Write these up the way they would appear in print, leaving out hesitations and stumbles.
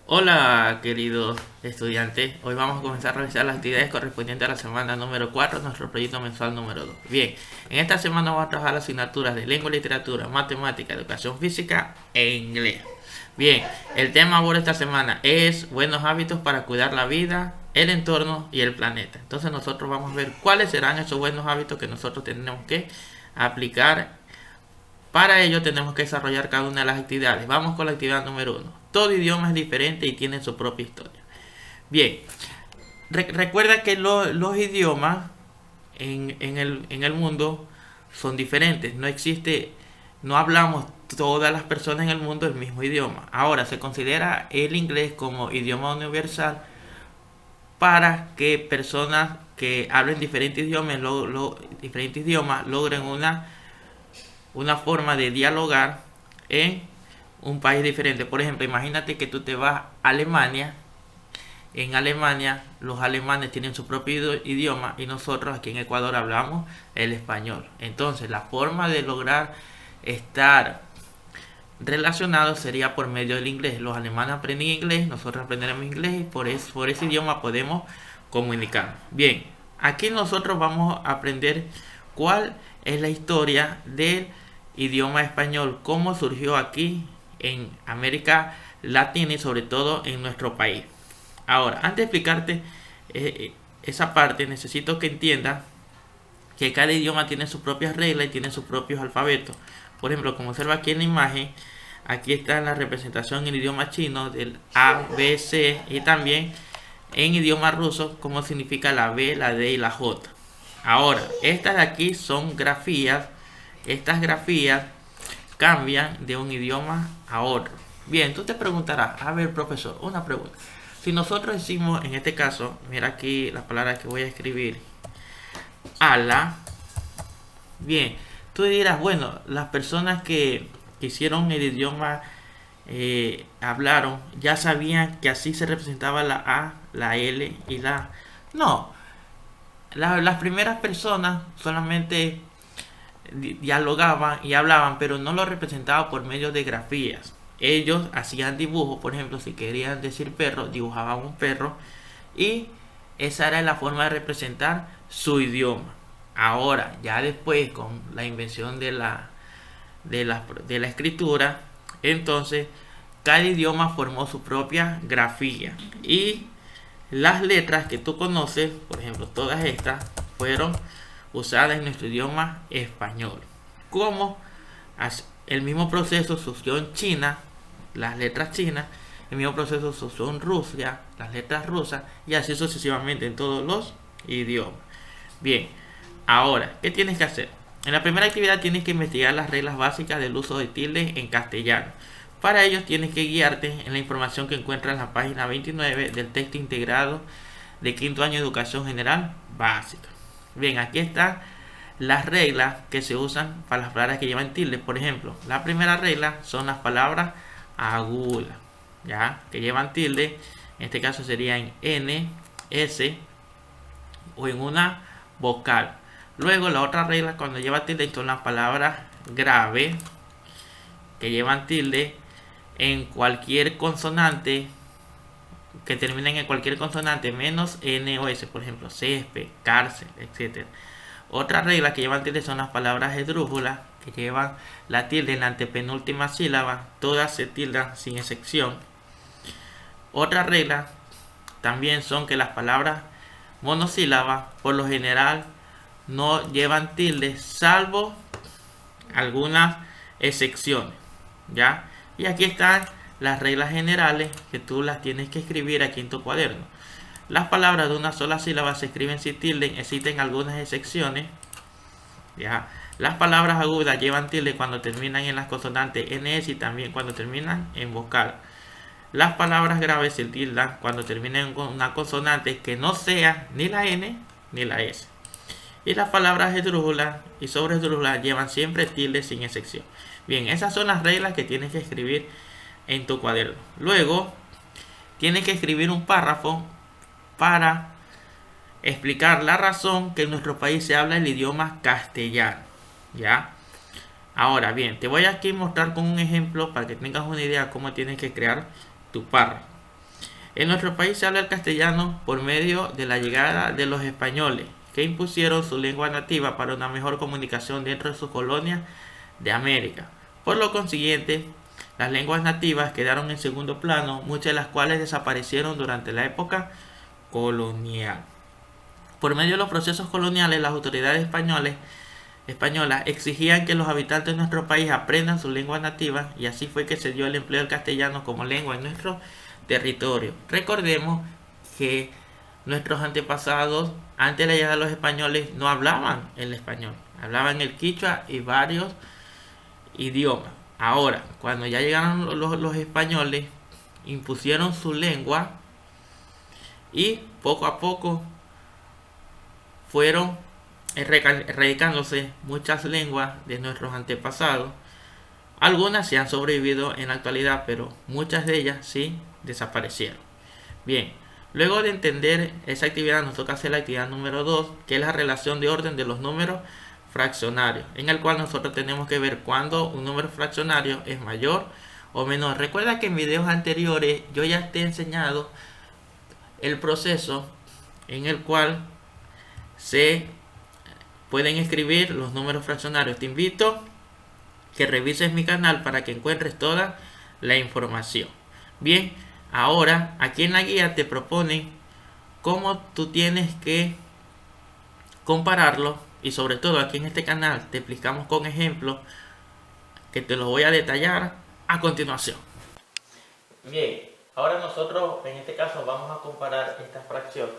Hola queridos estudiantes, hoy vamos a comenzar a realizar las actividades correspondientes a la semana número 4 de nuestro proyecto mensual número 2. Bien, en esta semana vamos a trabajar las asignaturas de lengua y literatura, matemática, educación física e inglés. Bien, el tema por esta semana es buenos hábitos para cuidar la vida, el entorno y el planeta. Entonces nosotros vamos a ver cuáles serán esos buenos hábitos que nosotros tenemos que aplicar. Para ello tenemos que desarrollar cada una de las actividades. Vamos con la actividad número 1. Todo idioma es diferente y tiene su propia historia. Bien, recuerda que los idiomas en el mundo son diferentes. No hablamos todas las personas en el mundo el mismo idioma. Ahora, se considera el inglés como idioma universal para que personas que hablen diferentes idiomas logren una forma de dialogar en un país diferente. Por ejemplo, imagínate que tú te vas a Alemania. En Alemania los alemanes tienen su propio idioma y nosotros aquí en Ecuador hablamos el español. Entonces la forma de lograr estar relacionados sería por medio del inglés. Los alemanes aprenden inglés, nosotros aprenderemos inglés y por ese idioma podemos comunicar. Bien, aquí nosotros vamos a aprender cuál es la historia del idioma español, cómo surgió aquí en América Latina y sobre todo en nuestro país. Ahora, antes de explicarte esa parte, necesito que entiendas que cada idioma tiene sus propias reglas y tiene sus propios alfabetos. Por ejemplo, como observa aquí en la imagen, aquí está la representación en idioma chino del A, B, C y también en idioma ruso cómo significa la B, la D y la J. Ahora, estas de aquí son grafías. Estas grafías cambian de un idioma a otro. Bien, tú te preguntarás, a ver profesor, una pregunta. Si nosotros decimos, en este caso, mira aquí la palabra que voy a escribir, ala. Bien, tú dirás, bueno, las personas que hicieron el idioma, hablaron, ya sabían que así se representaba la A, la L y la A. No, las primeras personas solamente dialogaban y hablaban, pero no lo representaban por medio de grafías. Ellos hacían dibujos, por ejemplo, si querían decir perro, dibujaban un perro y esa era la forma de representar su idioma. Ahora, ya después con la invención de la escritura, entonces cada idioma formó su propia grafía y las letras que tú conoces, por ejemplo, todas estas fueron usadas en nuestro idioma español. Como el mismo proceso sucedió en China, las letras chinas, el mismo proceso sucedió en Rusia, las letras rusas, y así sucesivamente en todos los idiomas. Bien, ahora, ¿qué tienes que hacer? En la primera actividad tienes que investigar las reglas básicas del uso de tilde en castellano. Para ello tienes que guiarte en la información que encuentras en la página 29 del texto integrado de quinto año de educación general básica. Bien, aquí están las reglas que se usan para las palabras que llevan tilde. Por ejemplo, la primera regla son las palabras agudas, ya, que llevan tilde. En este caso sería en N, S o en una vocal. Luego la otra regla cuando lleva tilde son las palabras graves que llevan tilde en cualquier consonante que terminen en cualquier consonante menos N o S, por ejemplo, césped, cárcel, etc. Otra regla que llevan tilde son las palabras esdrújulas, que llevan la tilde en la antepenúltima sílaba, todas se tildan sin excepción. Otra regla también son que las palabras monosílabas, por lo general, no llevan tilde, salvo algunas excepciones, ¿ya? Y aquí están las reglas generales que tú las tienes que escribir aquí en tu cuaderno. Las palabras de una sola sílaba se escriben sin tilde, existen algunas excepciones, ¿ya? Las palabras agudas llevan tilde cuando terminan en las consonantes NS y también cuando terminan en vocal. Las palabras graves se tildan cuando terminan con una consonante que no sea ni la N ni la S. Y las palabras esdrújulas y sobresdrújulas llevan siempre tilde sin excepción. Bien, esas son las reglas que tienes que escribir en tu cuaderno. Luego, tienes que escribir un párrafo para explicar la razón que en nuestro país se habla el idioma castellano, ¿ya? Ahora bien, te voy aquí a mostrar con un ejemplo para que tengas una idea de cómo tienes que crear tu párrafo. En nuestro país se habla el castellano por medio de la llegada de los españoles, que impusieron su lengua nativa para una mejor comunicación dentro de sus colonias de América. Por lo consiguiente, las lenguas nativas quedaron en segundo plano, muchas de las cuales desaparecieron durante la época colonial. Por medio de los procesos coloniales, las autoridades españolas exigían que los habitantes de nuestro país aprendan su lengua nativa, y así fue que se dio el empleo del castellano como lengua en nuestro territorio. Recordemos que nuestros antepasados, antes de la llegada de los españoles, no hablaban el español, hablaban el quichua y varios idiomas. Ahora, cuando ya llegaron los españoles, impusieron su lengua y poco a poco fueron erradicándose muchas lenguas de nuestros antepasados. Algunas sí han sobrevivido en la actualidad, pero muchas de ellas sí desaparecieron. Bien, luego de entender esa actividad, nos toca hacer la actividad número 2, que es la relación de orden de los números fraccionarios, en el cual nosotros tenemos que ver cuándo un número fraccionario es mayor o menor. Recuerda que en videos anteriores yo ya te he enseñado el proceso en el cual se pueden escribir los números fraccionarios. Te invito que revises mi canal para que encuentres toda la información. Bien, ahora aquí en la guía te proponen cómo tú tienes que compararlo, y sobre todo aquí en este canal te explicamos con ejemplos que te los voy a detallar a continuación. Bien, ahora nosotros en este caso vamos a comparar estas fracciones.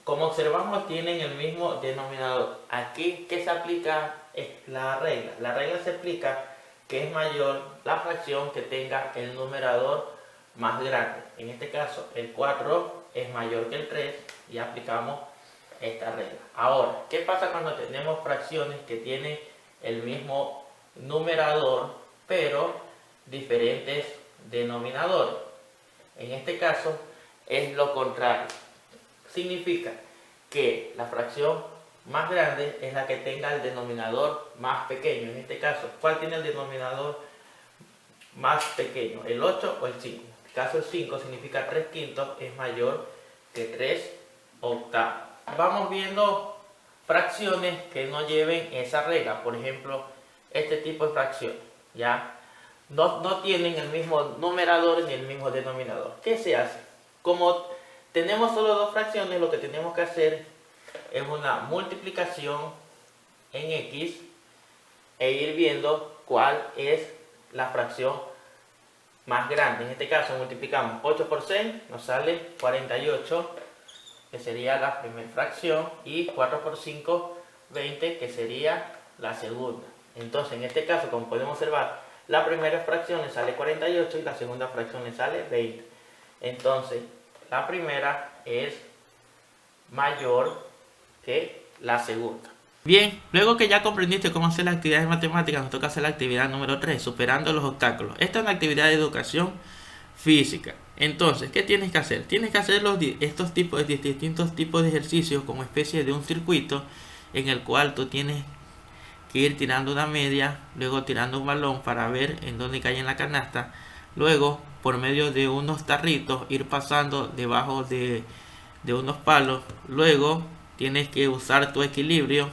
Como observamos, tienen el mismo denominador. Aquí, ¿qué se aplica? Es la regla. La regla se aplica que es mayor la fracción que tenga el numerador más grande. En este caso, el 4 es mayor que el 3 y aplicamos esta regla. Ahora, ¿qué pasa cuando tenemos fracciones que tienen el mismo numerador pero diferentes denominadores? En este caso es lo contrario. Significa que la fracción más grande es la que tenga el denominador más pequeño. En este caso, ¿cuál tiene el denominador más pequeño? ¿El 8 o el 5? En este caso el 5 significa 3 quintos es mayor que 3 octavos. Vamos viendo fracciones que no lleven esa regla. Por ejemplo, este tipo de fracciones ya no tienen el mismo numerador ni el mismo denominador. ¿Qué se hace? Como tenemos solo dos fracciones, lo que tenemos que hacer es una multiplicación en X e ir viendo cuál es la fracción más grande. En este caso multiplicamos 8 por 6, nos sale 48, que sería la primera fracción, y 4 por 5, 20, que sería la segunda. Entonces en este caso, como podemos observar, la primera fracción le sale 48 y la segunda fracción le sale 20. Entonces la primera es mayor que la segunda. Bien, luego que ya comprendiste cómo hacer las actividades matemáticas, nos toca hacer la actividad número 3, superando los obstáculos. Esta es una actividad de educación física. Entonces, ¿qué tienes que hacer? Tienes que hacer estos distintos tipos de ejercicios como especie de un circuito en el cual tú tienes que ir tirando una media, luego tirando un balón para ver en dónde cae en la canasta, luego por medio de unos tarritos ir pasando debajo de unos palos, luego tienes que usar tu equilibrio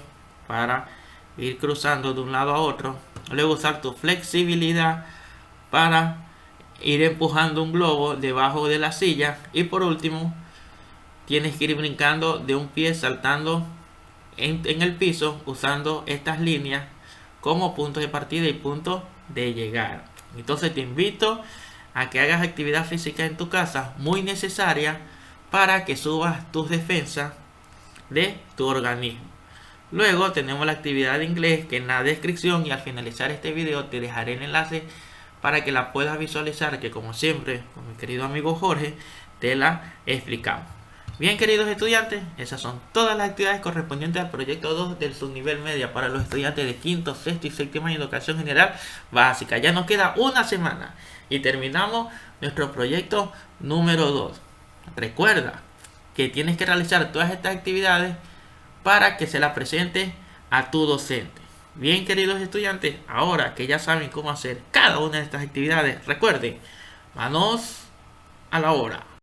para ir cruzando de un lado a otro, luego usar tu flexibilidad para ir empujando un globo debajo de la silla, y por último tienes que ir brincando de un pie, saltando en el piso, usando estas líneas como puntos de partida y puntos de llegada. Entonces te invito a que hagas actividad física en tu casa, muy necesaria para que subas tus defensas de tu organismo. Luego tenemos la actividad de inglés, que en la descripción y al finalizar este video te dejaré el enlace para que la puedas visualizar, que como siempre con mi querido amigo Jorge te la explicamos. Bien, queridos estudiantes, esas son todas las actividades correspondientes al proyecto 2 del subnivel media para los estudiantes de quinto, sexto y séptimo año de educación general básica. Ya nos queda una semana y terminamos nuestro proyecto número 2. Recuerda que tienes que realizar todas estas actividades para que se las presentes a tu docente. Bien, queridos estudiantes, ahora que ya saben cómo hacer cada una de estas actividades, recuerden, manos a la obra.